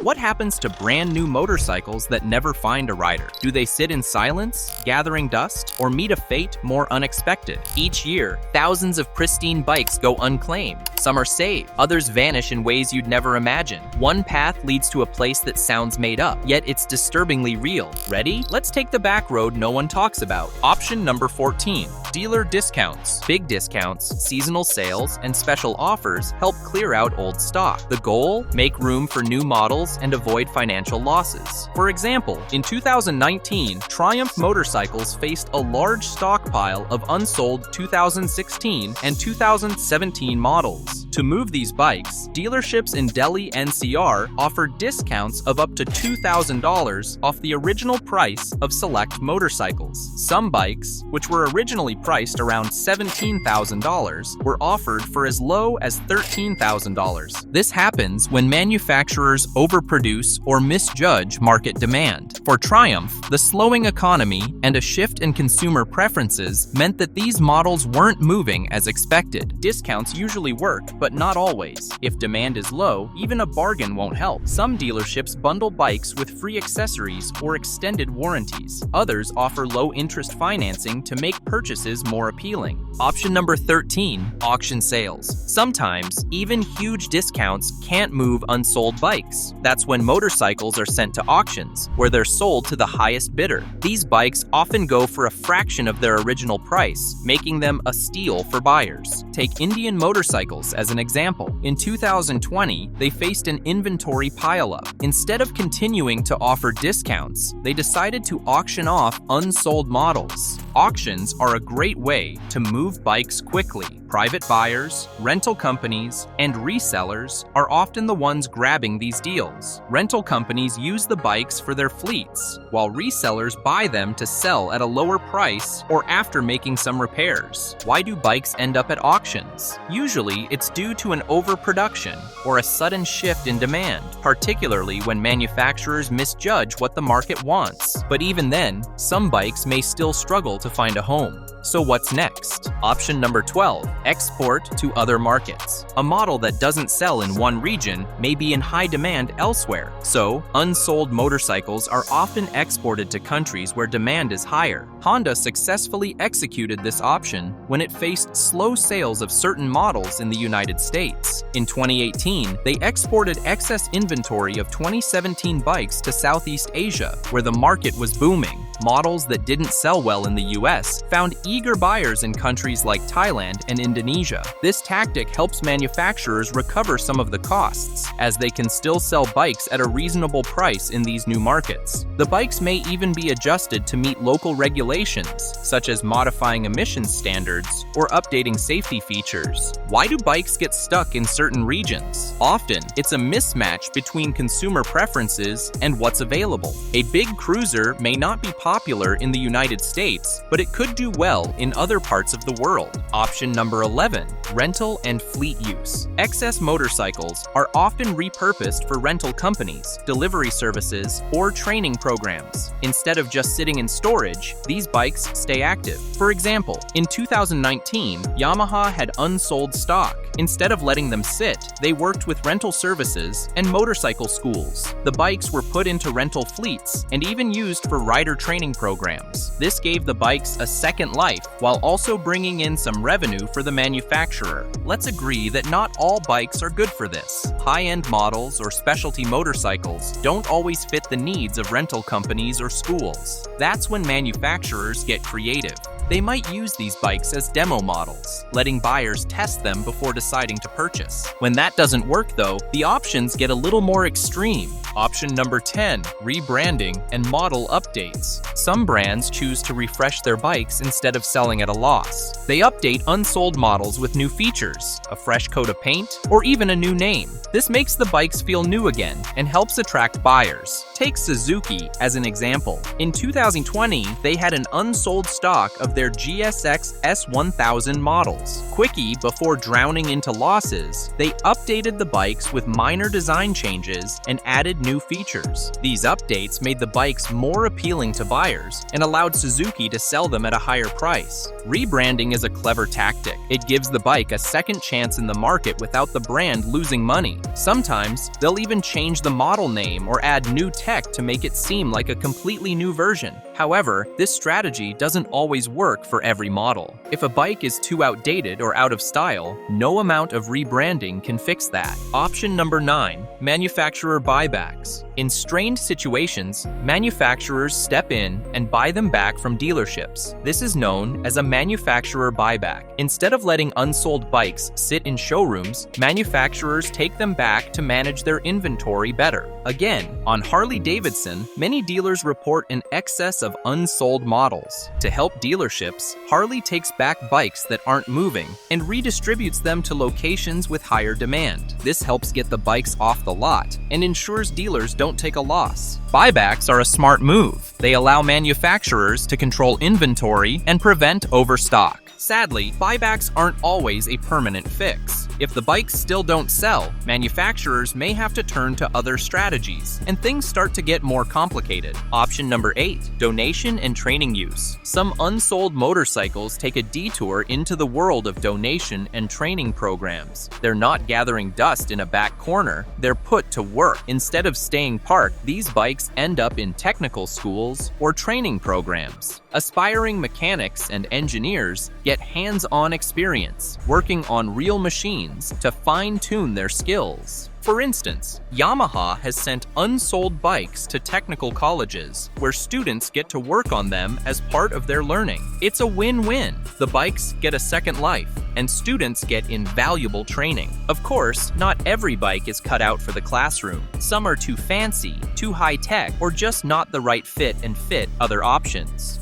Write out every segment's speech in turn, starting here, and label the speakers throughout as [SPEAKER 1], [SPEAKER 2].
[SPEAKER 1] What happens to brand new motorcycles that never find a rider? Do they sit in silence, gathering dust, or meet a fate more unexpected? Each year, thousands of pristine bikes go unclaimed. Some are saved, others vanish in ways you'd never imagine. One path leads to a place that sounds made up, yet it's disturbingly real. Ready? Let's take the back road no one talks about. Option number 14. Dealer discounts. Big discounts, seasonal sales, and special offers help clear out old stock. The goal? Make room for new models and avoid financial losses. For example, in 2019, Triumph Motorcycles faced a large stockpile of unsold 2016 and 2017 models. To move these bikes, dealerships in Delhi NCR offered discounts of up to $2,000 off the original price of select motorcycles. Some bikes, which were originally priced around $17,000, were offered for as low as $13,000. This happens when manufacturers overproduce or misjudge market demand. For Triumph, the slowing economy and a shift in consumer preferences meant that these models weren't moving as expected. Discounts usually work, but not always. If demand is low, even a bargain won't help. Some dealerships bundle bikes with free accessories or extended warranties. Others offer low-interest financing to make purchases more appealing. Option number 13, auction sales. Sometimes, even huge discounts can't move unsold bikes. That's when motorcycles are sent to auctions, where they're sold to the highest bidder. These bikes often go for a fraction of their original price, making them a steal for buyers. Take Indian Motorcycles as an example. In 2020, they faced an inventory pileup. Instead of continuing to offer discounts, they decided to auction off unsold models. Auctions are a great way to move bikes quickly. Private buyers, rental companies, and resellers are often the ones grabbing these deals. Rental companies use the bikes for their fleets, while resellers buy them to sell at a lower price or after making some repairs. Why do bikes end up at auctions? Usually, it's due to an overproduction or a sudden shift in demand, particularly when manufacturers misjudge what the market wants. But even then, some bikes may still struggle to find a home. So what's next? Option number 12, export to other markets. A model that doesn't sell in one region may be in high demand elsewhere. So, unsold motorcycles are often exported to countries where demand is higher. Honda successfully executed this option when it faced slow sales of certain models in the United States. In 2018, they exported excess inventory of 2017 bikes to Southeast Asia, where the market was booming. Models that didn't sell well in the US found eager buyers in countries like Thailand and Indonesia. This tactic helps manufacturers recover some of the costs, as they can still sell bikes at a reasonable price in these new markets. The bikes may even be adjusted to meet local regulations, such as modifying emissions standards or updating safety features. Why do bikes get stuck in certain regions? Often, it's a mismatch between consumer preferences and what's available. A big cruiser may not be popular in the United States, but it could do well in other parts of the world. Option number 11, rental and fleet use. Excess motorcycles are often repurposed for rental companies, delivery services, or training programs. Instead of just sitting in storage, these bikes stay active. For example, in 2019, Yamaha had unsold stock. Instead of letting them sit, they worked with rental services and motorcycle schools. The bikes were put into rental fleets and even used for rider training programs. This gave the bikes a second life while also bringing in some revenue for the manufacturer. Let's agree that not all bikes are good for this. High-end models or specialty motorcycles don't always fit the needs of rental companies or schools. That's when manufacturers get creative. They might use these bikes as demo models, letting buyers test them before deciding to purchase. When that doesn't work though, the options get a little more extreme. Option number 10, rebranding and model updates. Some brands choose to refresh their bikes instead of selling at a loss. They update unsold models with new features, a fresh coat of paint, or even a new name. This makes the bikes feel new again and helps attract buyers. Take Suzuki as an example. In 2020, they had an unsold stock of their GSX S1000 models. Quickie, before drowning into losses, they updated the bikes with minor design changes and added new features. These updates made the bikes more appealing to buyers and allowed Suzuki to sell them at a higher price. Rebranding is a clever tactic. It gives the bike a second chance in the market without the brand losing money. Sometimes, they'll even change the model name or add new tech to make it seem like a completely new version. However, this strategy doesn't always work for every model. If a bike is too outdated or out of style, no amount of rebranding can fix that. Option number 9, manufacturer buybacks. In strained situations, manufacturers step in and buy them back from dealerships. This is known as a manufacturer buyback. Instead of letting unsold bikes sit in showrooms, manufacturers take them back to manage their inventory better. Again, on Harley-Davidson, many dealers report an excess of unsold models. To help dealerships, Harley takes back bikes that aren't moving and redistributes them to locations with higher demand. This helps get the bikes off the lot and ensures dealers don't take a loss. Buybacks are a smart move. They allow manufacturers to control inventory and prevent overstock. Sadly, buybacks aren't always a permanent fix. If the bikes still don't sell, manufacturers may have to turn to other strategies, and things start to get more complicated. Option number 8, donation and training use. Some unsold motorcycles take a detour into the world of donation and training programs. They're not gathering dust in a back corner, they're put to work. Instead of staying parked, these bikes end up in technical schools or training programs. Aspiring mechanics and engineers get hands-on experience working on real machines to fine-tune their skills. For instance, Yamaha has sent unsold bikes to technical colleges where students get to work on them as part of their learning. It's a win-win. The bikes get a second life, and students get invaluable training. Of course, not every bike is cut out for the classroom. Some are too fancy, too high-tech, or just not the right fit and fit other options.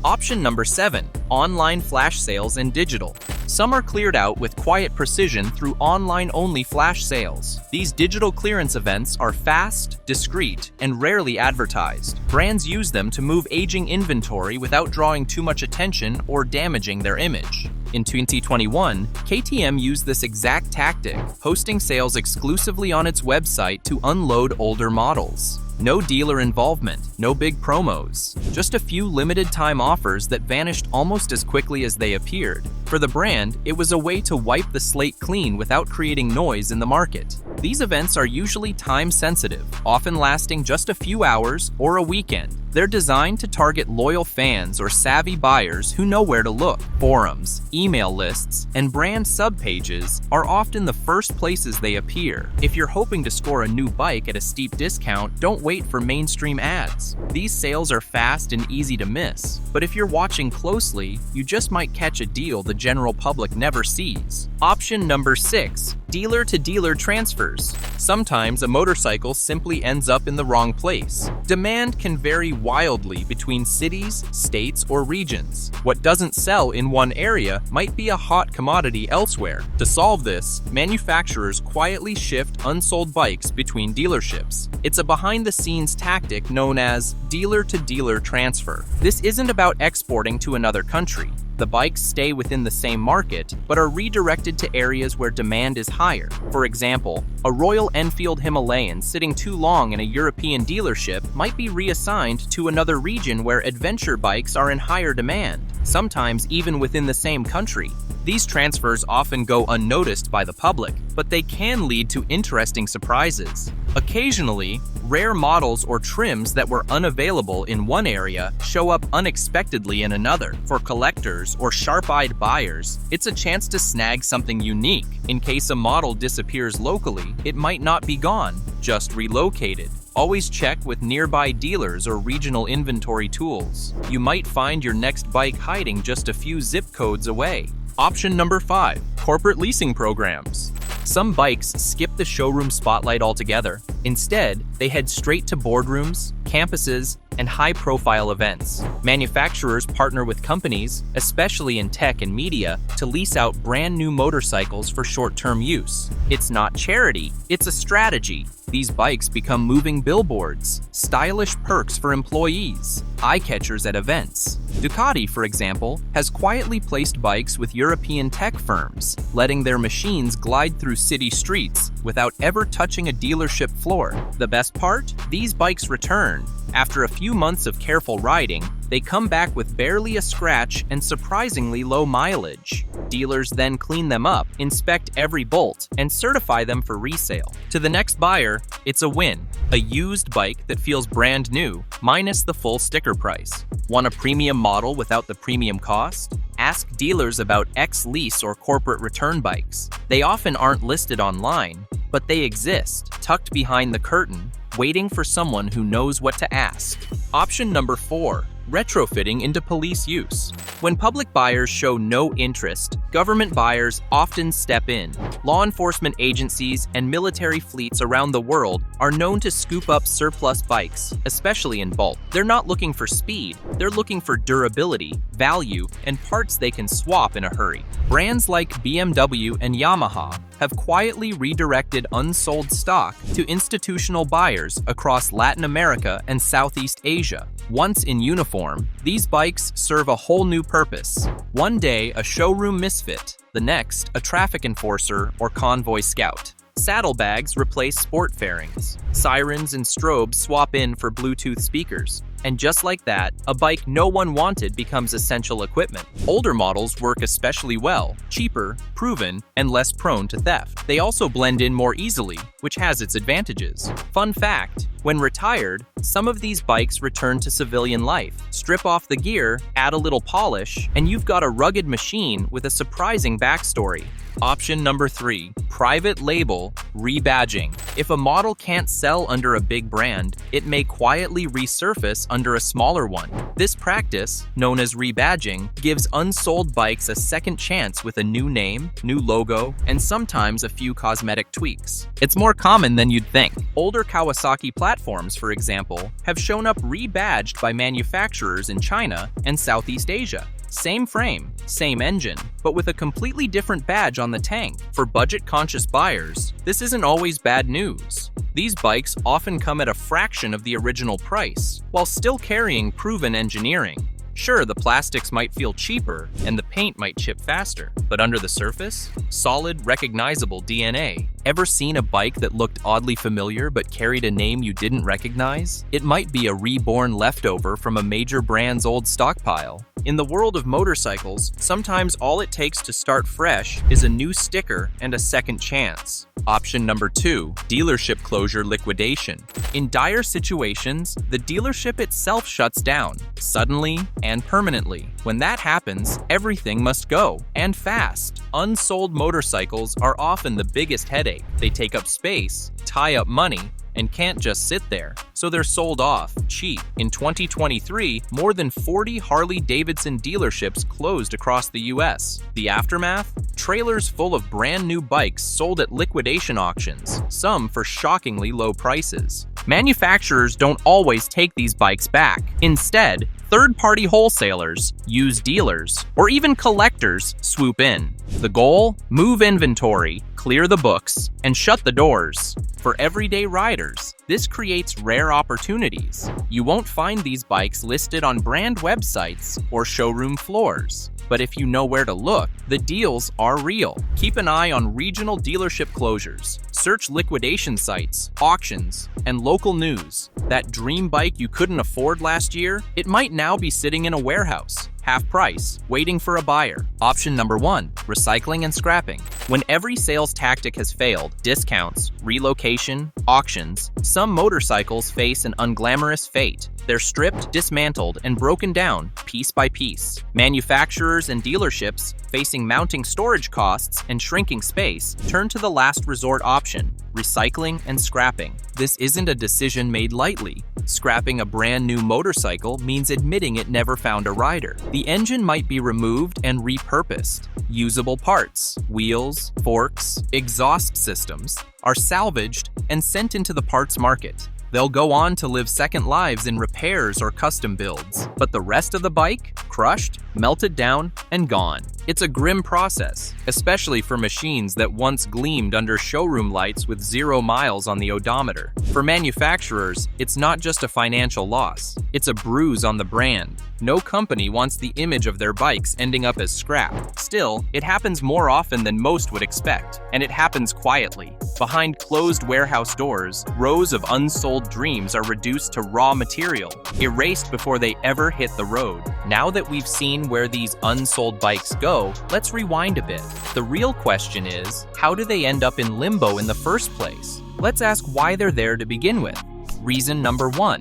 [SPEAKER 1] Option number 7, online flash sales and digital. Some are cleared out with quiet precision through online-only flash sales. These digital clearance events are fast, discreet, and rarely advertised. Brands use them to move aging inventory without drawing too much attention or damaging their image. In 2021, KTM used this exact tactic, hosting sales exclusively on its website to unload older models. No dealer involvement, no big promos, just a few limited-time offers that vanished almost as quickly as they appeared. For the brand, it was a way to wipe the slate clean without creating noise in the market. These events are usually time-sensitive, often lasting just a few hours or a weekend. They're designed to target loyal fans or savvy buyers who know where to look. Forums, email lists, and brand subpages are often the first places they appear. If you're hoping to score a new bike at a steep discount, don't wait for mainstream ads. These sales are fast and easy to miss, but if you're watching closely, you just might catch a deal the general public never sees. Option number 6, dealer-to-dealer transfers. Sometimes a motorcycle simply ends up in the wrong place. Demand can vary wildly between cities, states, or regions. What doesn't sell in one area might be a hot commodity elsewhere. To solve this, manufacturers quietly shift unsold bikes between dealerships. It's a behind-the-scenes tactic known as dealer-to-dealer transfer. This isn't about exporting to another country. The bikes stay within the same market, but are redirected to areas where demand is higher. For example, a Royal Enfield Himalayan sitting too long in a European dealership might be reassigned to another region where adventure bikes are in higher demand, sometimes even within the same country. These transfers often go unnoticed by the public, but they can lead to interesting surprises. Occasionally, rare models or trims that were unavailable in one area show up unexpectedly in another. For collectors or sharp-eyed buyers, it's a chance to snag something unique. In case a model disappears locally, it might not be gone, just relocated. Always check with nearby dealers or regional inventory tools. You might find your next bike hiding just a few zip codes away. Option number 5, corporate leasing programs. Some bikes skip the showroom spotlight altogether. Instead, they head straight to boardrooms, campuses, and high-profile events. Manufacturers partner with companies, especially in tech and media, to lease out brand new motorcycles for short-term use. It's not charity, it's a strategy. these bikes become moving billboards, stylish perks for employees, eye-catchers at events. Ducati, for example, has quietly placed bikes with European tech firms, letting their machines glide through city streets without ever touching a dealership floor. The best part? These bikes return. After a few months of careful riding, they come back with barely a scratch and surprisingly low mileage. Dealers then clean them up, inspect every bolt, and certify them for resale. To the next buyer, it's a win. A used bike that feels brand new, minus the full sticker price. Want a premium model without the premium cost? Ask dealers about ex-lease or corporate return bikes. They often aren't listed online, but they exist, tucked behind the curtain, waiting for someone who knows what to ask. Option number 4. Retrofitting into police use. When public buyers show no interest, government buyers often step in. Law enforcement agencies and military fleets around the world are known to scoop up surplus bikes, especially in bulk. They're not looking for speed, they're looking for durability, value, and parts they can swap in a hurry. Brands like BMW and Yamaha have quietly redirected unsold stock to institutional buyers across Latin America and Southeast Asia. Once in uniform, these bikes serve a whole new purpose. One day, a showroom misfit, the next, a traffic enforcer or convoy scout. Saddlebags replace sport fairings. Sirens and strobes swap in for Bluetooth speakers. And just like that, a bike no one wanted becomes essential equipment. Older models work especially well, cheaper, proven, and less prone to theft. They also blend in more easily, which has its advantages. Fun fact, when retired, some of these bikes return to civilian life. Strip off the gear, add a little polish, and you've got a rugged machine with a surprising backstory. Option number 3, private label rebadging. If a model can't sell under a big brand, it may quietly resurface under a smaller one. This practice, known as rebadging, gives unsold bikes a second chance with a new name, new logo, and sometimes a few cosmetic tweaks. It's more common than you'd think. Older Kawasaki platforms, for example, have shown up rebadged by manufacturers in China and Southeast Asia. Same frame, same engine, but with a completely different badge on the tank. For budget-conscious buyers, this isn't always bad news. These bikes often come at a fraction of the original price, while still carrying proven engineering. Sure, the plastics might feel cheaper and the paint might chip faster, but under the surface, solid, recognizable DNA. Ever seen a bike that looked oddly familiar but carried a name you didn't recognize? It might be a reborn leftover from a major brand's old stockpile. In the world of motorcycles, sometimes all it takes to start fresh is a new sticker and a second chance. Option number 2, dealership closure liquidation. In dire situations, the dealership itself shuts down, suddenly and permanently. When that happens, everything must go, and fast. Unsold motorcycles are often the biggest headache. They take up space, tie up money, and can't just sit there, so they're sold off, cheap. In 2023, more than 40 Harley-Davidson dealerships closed across the US. The aftermath? Trailers full of brand new bikes sold at liquidation auctions, some for shockingly low prices. Manufacturers don't always take these bikes back. Instead, third-party wholesalers, used dealers, or even collectors swoop in. The goal? Move inventory, clear the books, and shut the doors. For everyday riders, this creates rare opportunities. You won't find these bikes listed on brand websites or showroom floors. But if you know where to look, the deals are real. Keep an eye on regional dealership closures. Search liquidation sites, auctions, and local news. That dream bike you couldn't afford last year, it might now be sitting in a warehouse, half price, waiting for a buyer. Option number 1, recycling and scrapping. When every sales tactic has failed, discounts, relocation, auctions, some motorcycles face an unglamorous fate. They're stripped, dismantled, and broken down piece by piece. Manufacturers and dealerships, facing mounting storage costs and shrinking space, turn to the last resort option, recycling and scrapping. This isn't a decision made lightly. Scrapping a brand new motorcycle means admitting it never found a rider. The engine might be removed and repurposed. Usable parts, wheels, forks, exhaust systems, are salvaged and sent into the parts market. They'll go on to live second lives in repairs or custom builds, but the rest of the bike, crushed, melted down, and gone. It's a grim process, especially for machines that once gleamed under showroom lights with 0 miles on the odometer. For manufacturers, it's not just a financial loss, it's a bruise on the brand. No company wants the image of their bikes ending up as scrap. Still, it happens more often than most would expect, and it happens quietly. Behind closed warehouse doors, rows of unsold dreams are reduced to raw material, erased before they ever hit the road. Now that we've seen where these unsold bikes go, let's rewind a bit. The real question is, how do they end up in limbo in the first place? Let's ask why they're there to begin with. Reason number 1,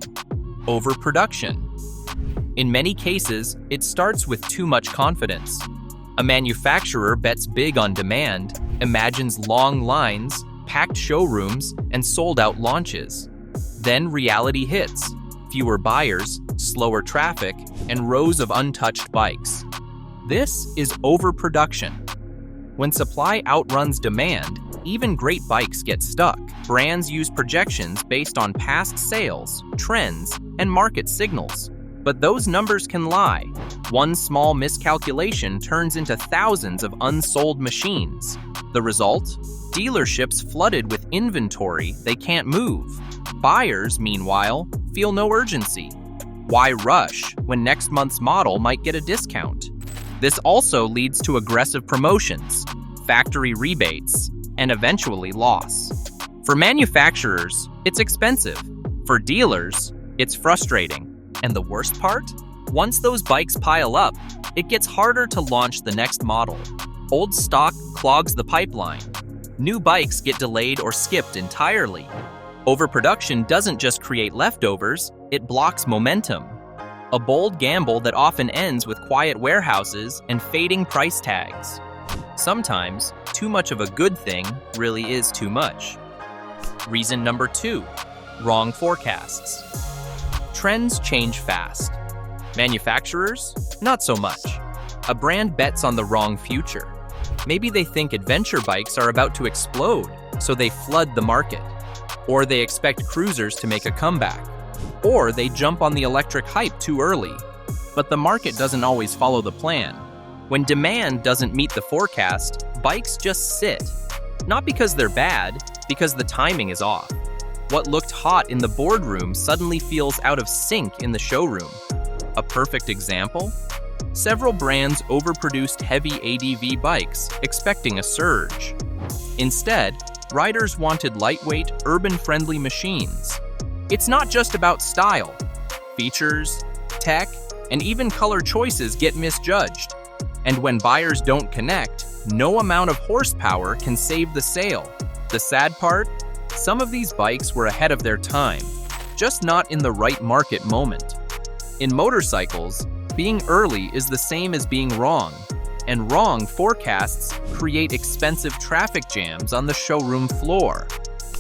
[SPEAKER 1] overproduction. In many cases, it starts with too much confidence. A manufacturer bets big on demand, imagines long lines, packed showrooms, and sold-out launches. Then reality hits: fewer buyers, slower traffic, and rows of untouched bikes. This is overproduction. When supply outruns demand, even great bikes get stuck. Brands use projections based on past sales, trends, and market signals. But those numbers can lie. One small miscalculation turns into thousands of unsold machines. The result? Dealerships flooded with inventory they can't move. Buyers, meanwhile, feel no urgency. Why rush when next month's model might get a discount? This also leads to aggressive promotions, factory rebates, and eventually loss. For manufacturers, it's expensive. For dealers, it's frustrating. And the worst part? Once those bikes pile up, it gets harder to launch the next model. Old stock clogs the pipeline. New bikes get delayed or skipped entirely. Overproduction doesn't just create leftovers, it blocks momentum. A bold gamble that often ends with quiet warehouses and fading price tags. Sometimes, too much of a good thing really is too much. Reason number 2, wrong forecasts. Trends change fast. Manufacturers, not so much. A brand bets on the wrong future. Maybe they think adventure bikes are about to explode, so they flood the market. Or they expect cruisers to make a comeback. Or they jump on the electric hype too early. But the market doesn't always follow the plan. When demand doesn't meet the forecast, bikes just sit. Not because they're bad, because the timing is off. What looked hot in the boardroom suddenly feels out of sync in the showroom. A perfect example? Several brands overproduced heavy ADV bikes, expecting a surge. Instead, riders wanted lightweight, urban-friendly machines. It's not just about style. Features, tech, and even color choices get misjudged. And when buyers don't connect, no amount of horsepower can save the sale. The sad part? Some of these bikes were ahead of their time, just not in the right market moment. In motorcycles, being early is the same as being wrong, and wrong forecasts create expensive traffic jams on the showroom floor.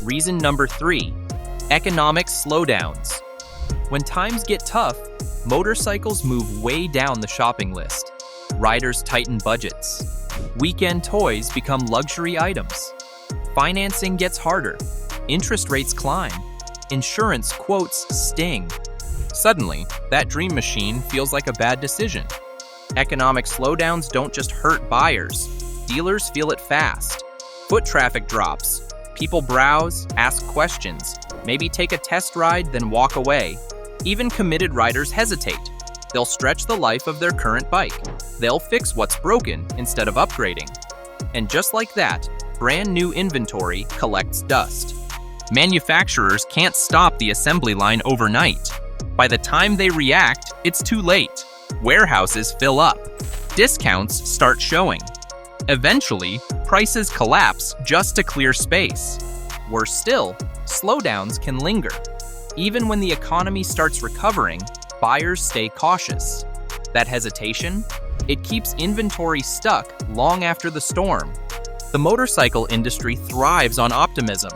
[SPEAKER 1] Reason number 3, economic slowdowns. When times get tough, motorcycles move way down the shopping list. Riders tighten budgets. Weekend toys become luxury items. Financing gets harder. Interest rates climb. Insurance quotes sting. Suddenly, that dream machine feels like a bad decision. Economic slowdowns don't just hurt buyers. Dealers feel it fast. Foot traffic drops. People browse, ask questions, maybe take a test ride, then walk away. Even committed riders hesitate. They'll stretch the life of their current bike. They'll fix what's broken instead of upgrading. And just like that, brand new inventory collects dust. Manufacturers can't stop the assembly line overnight. By the time they react, it's too late. Warehouses fill up. Discounts start showing. Eventually, prices collapse just to clear space. Worse still, slowdowns can linger. Even when the economy starts recovering, buyers stay cautious. That hesitation? It keeps inventory stuck long after the storm. The motorcycle industry thrives on optimism.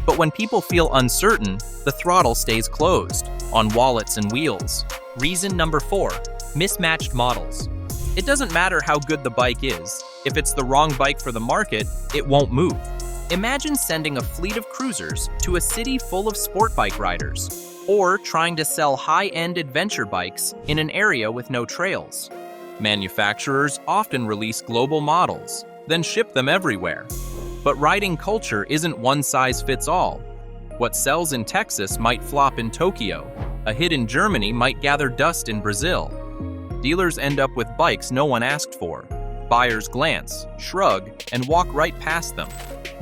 [SPEAKER 1] But when people feel uncertain, the throttle stays closed, on wallets and wheels. Reason number 4, mismatched models. It doesn't matter how good the bike is. If it's the wrong bike for the market, it won't move. Imagine sending a fleet of cruisers to a city full of sport bike riders, or trying to sell high-end adventure bikes in an area with no trails. Manufacturers often release global models, then ship them everywhere. But riding culture isn't one size fits all. What sells in Texas might flop in Tokyo. A hit in Germany might gather dust in Brazil. Dealers end up with bikes no one asked for. Buyers glance, shrug, and walk right past them.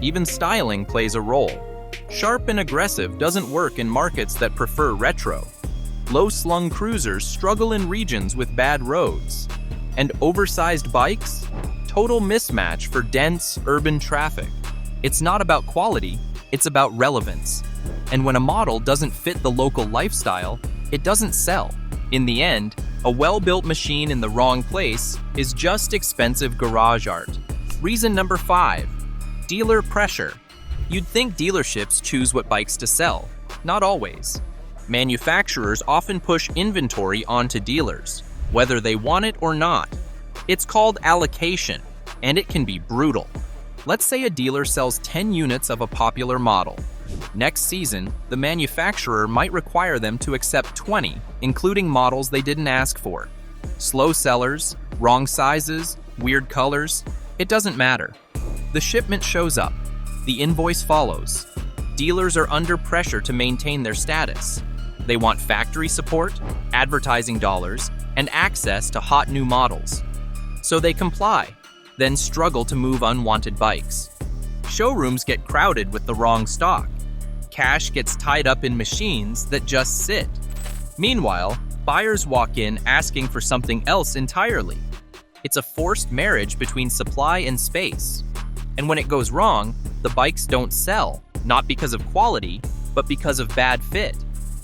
[SPEAKER 1] Even styling plays a role. Sharp and aggressive doesn't work in markets that prefer retro. Low-slung cruisers struggle in regions with bad roads. And oversized bikes? Total mismatch for dense, urban traffic. It's not about quality, it's about relevance. And when a model doesn't fit the local lifestyle, it doesn't sell. In the end, a well-built machine in the wrong place is just expensive garage art. Reason number 5, dealer pressure. You'd think dealerships choose what bikes to sell. Not always. Manufacturers often push inventory onto dealers, whether they want it or not. It's called allocation, and it can be brutal. Let's say a dealer sells 10 units of a popular model. Next season, the manufacturer might require them to accept 20, including models they didn't ask for. Slow sellers, wrong sizes, weird colors, it doesn't matter. The shipment shows up. The invoice follows. Dealers are under pressure to maintain their status. They want factory support, advertising dollars, and access to hot new models. So they comply, then struggle to move unwanted bikes. Showrooms get crowded with the wrong stock. Cash gets tied up in machines that just sit. Meanwhile, buyers walk in asking for something else entirely. It's a forced marriage between supply and space. And when it goes wrong, the bikes don't sell, not because of quality, but because of bad fit.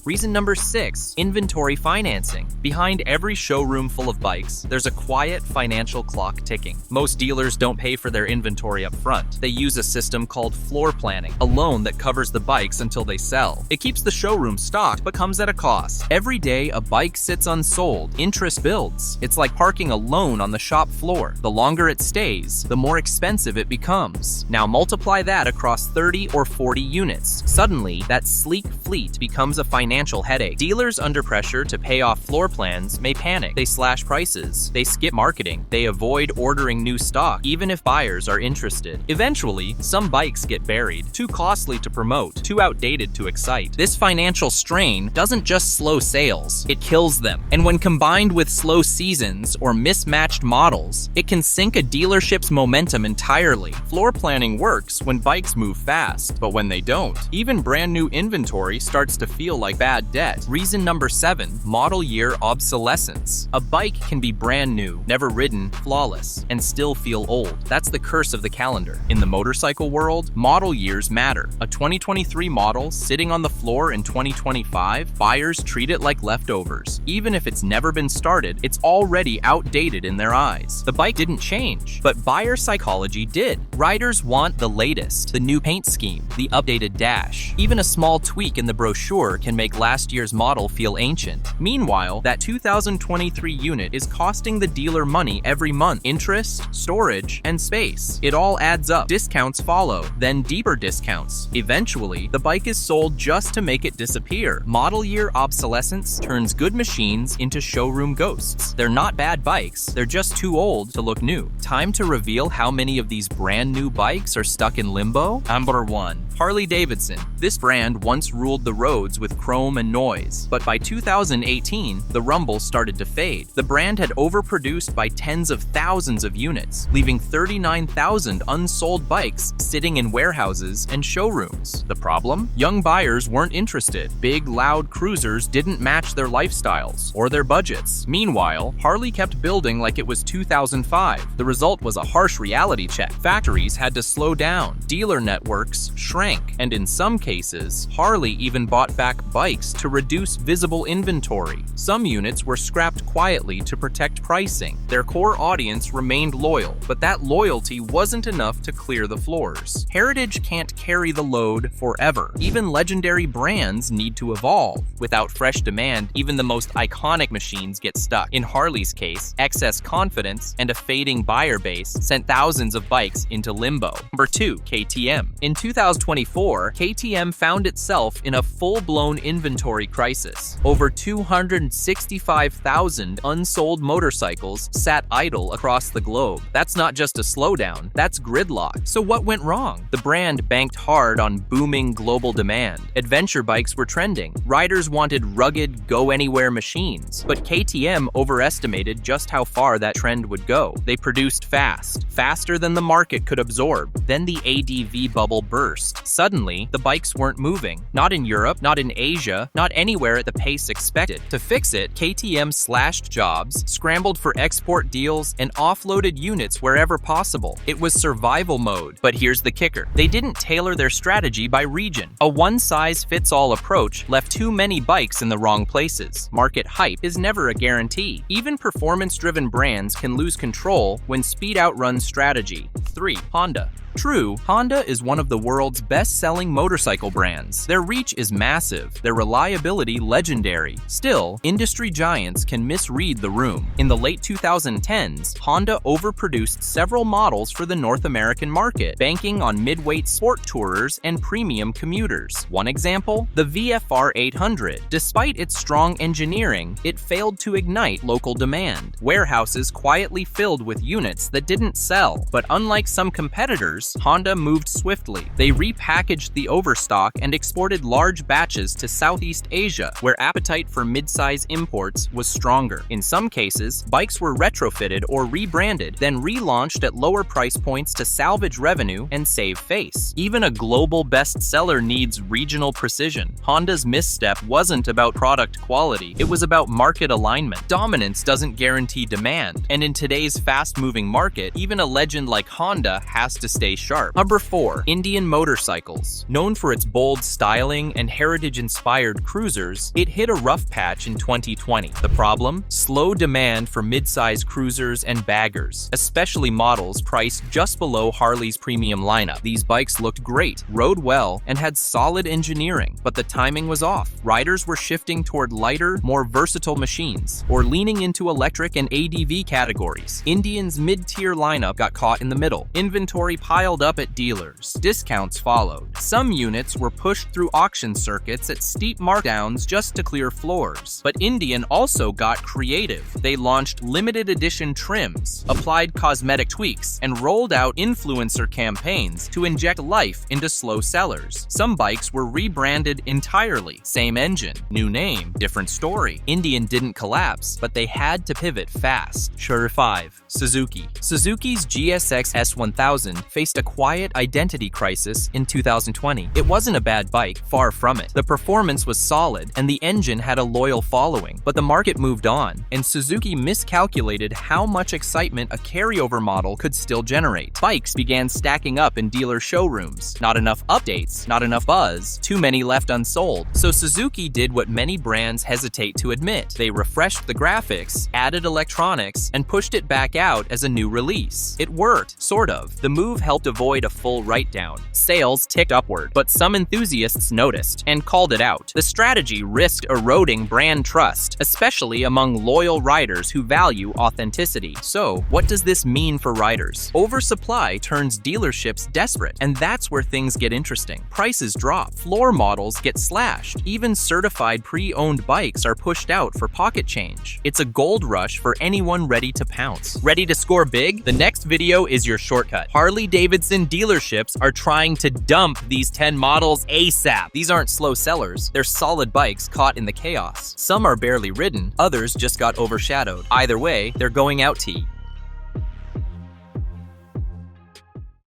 [SPEAKER 1] Reason number 6, inventory financing. Behind every showroom full of bikes, there's a quiet financial clock ticking. Most dealers don't pay for their inventory up front. They use a system called floor planning, a loan that covers the bikes until they sell. It keeps the showroom stocked, but comes at a cost. Every day a bike sits unsold, interest builds. It's like parking a loan on the shop floor. The longer it stays, the more expensive it becomes. Now multiply that across 30 or 40 units. Suddenly, that sleek fleet becomes a financial headache. Dealers under pressure to pay off floor plans may panic. They slash prices. They skip marketing. They avoid ordering new stock, even if buyers are interested. Eventually, some bikes get buried. Too costly to promote, too outdated to excite. This financial strain doesn't just slow sales, it kills them. And when combined with slow seasons or mismatched models, it can sink a dealership's momentum entirely. Floor planning works when bikes move fast, but when they don't, even brand new inventory starts to feel like bad debt. Reason number 7, model year obsolescence. A bike can be brand new, never ridden, flawless, and still feel old. That's the curse of the calendar. In the motorcycle world, model years matter. A 2023 model sitting on the floor in 2025, buyers treat it like leftovers. Even if it's never been started, it's already outdated in their eyes. The bike didn't change, but buyer psychology did. Riders want the latest, the new paint scheme, the updated dash. Even a small tweak in the brochure can make last year's model feel ancient. Meanwhile, that 2023 unit is costing the dealer money every month. Interest, storage, and space. It all adds up. Discounts follow, then deeper discounts. Eventually, the bike is sold just to make it disappear. Model year obsolescence turns good machines into showroom ghosts. They're not bad bikes, they're just too old to look new. Time to reveal how many of these brand new bikes are stuck in limbo? Number 1. HarleyDavidson. This brand once ruled the roads with chrome and noise, but by 2018, the rumble started to fade. The brand had overproduced by tens of thousands of units, leaving 39,000 unsold bikes sitting in warehouses and showrooms. The problem? Young buyers weren't interested. Big, loud cruisers didn't match their lifestyles or their budgets. Meanwhile, Harley kept building like it was 2005. The result was a harsh reality check. Factories had to slow down, dealer networks shrank, and in some cases, Harley even bought back bikes bikes to reduce visible inventory. Some units were scrapped quietly to protect pricing. Their core audience remained loyal, but that loyalty wasn't enough to clear the floors. Heritage can't carry the load forever. Even legendary brands need to evolve. Without fresh demand, even the most iconic machines get stuck. In Harley's case, excess confidence and a fading buyer base sent thousands of bikes into limbo. Number 2. KTM. In 2024, KTM found itself in a full-blown inventory crisis. Over 265,000 unsold motorcycles sat idle across the globe. That's not just a slowdown, that's gridlock. So what went wrong? The brand banked hard on booming global demand. Adventure bikes were trending. Riders wanted rugged, go-anywhere machines. But KTM overestimated just how far that trend would go. They produced fast, faster than the market could absorb. Then the ADV bubble burst. Suddenly, the bikes weren't moving. Not in Europe, not in Asia, not anywhere at the pace expected. To fix it, KTM slashed jobs, scrambled for export deals, and offloaded units wherever possible. It was survival mode. But here's the kicker. They didn't tailor their strategy by region. A one-size-fits-all approach left too many bikes in the wrong places. Market hype is never a guarantee. Even performance-driven brands can lose control when speed outruns strategy. 3. Honda. True, Honda is one of the world's best-selling motorcycle brands. Their reach is massive, their reliability legendary. Still, industry giants can misread the room. In the late 2010s, Honda overproduced several models for the North American market, banking on mid-weight sport tourers and premium commuters. One example? The VFR 800. Despite its strong engineering, it failed to ignite local demand. Warehouses quietly filled with units that didn't sell. But unlike some competitors, Honda moved swiftly. They repackaged the overstock and exported large batches to Southeast Asia, where appetite for mid-size imports was stronger. In some cases, bikes were retrofitted or rebranded, then relaunched at lower price points to salvage revenue and save face. Even a global bestseller needs regional precision. Honda's misstep wasn't about product quality, it was about market alignment. Dominance doesn't guarantee demand, and in today's fast-moving market, even a legend like Honda has to stay sharp. Number 4. Indian motorcycles. Known for its bold styling and heritage-inspired cruisers, it hit a rough patch in 2020. The problem? Slow demand for mid-size cruisers and baggers, especially models priced just below Harley's premium lineup. These bikes looked great, rode well, and had solid engineering, but the timing was off. Riders were shifting toward lighter, more versatile machines, or leaning into electric and ADV categories. Indian's mid-tier lineup got caught in the middle. Inventory piled up at dealers. Discounts followed. Some units were pushed through auction circuits at steep markdowns just to clear floors. But Indian also got creative. They launched limited edition trims, applied cosmetic tweaks, and rolled out influencer campaigns to inject life into slow sellers. Some bikes were rebranded entirely. Same engine, new name, different story. Indian didn't collapse, but they had to pivot fast. Sure. 5. Suzuki. Suzuki's GSX S1000 faced a quiet identity crisis in 2020. It wasn't a bad bike, far from it. The performance was solid, and the engine had a loyal following. But the market moved on, and Suzuki miscalculated how much excitement a carryover model could still generate. Bikes began stacking up in dealer showrooms. Not enough updates, not enough buzz, too many left unsold. So Suzuki did what many brands hesitate to admit. They refreshed the graphics, added electronics, and pushed it back out as a new release. It worked, sort of. The move helped avoid a full write-down. Sales ticked upward, but some enthusiasts noticed and called it out. The strategy risked eroding brand trust, especially among loyal riders who value authenticity. So, what does this mean for riders? Oversupply turns dealerships desperate, and that's where things get interesting. Prices drop, floor models get slashed, even certified pre-owned bikes are pushed out for pocket change. It's a gold rush for anyone ready to pounce. Ready to score big? The next video is your shortcut. Harley-Davidson dealerships are trying to dump these 10 models ASAP. These aren't slow sellers, they're solid bikes caught in the chaos. Some are barely ridden, others just got overshadowed. Either way, they're going out to eat.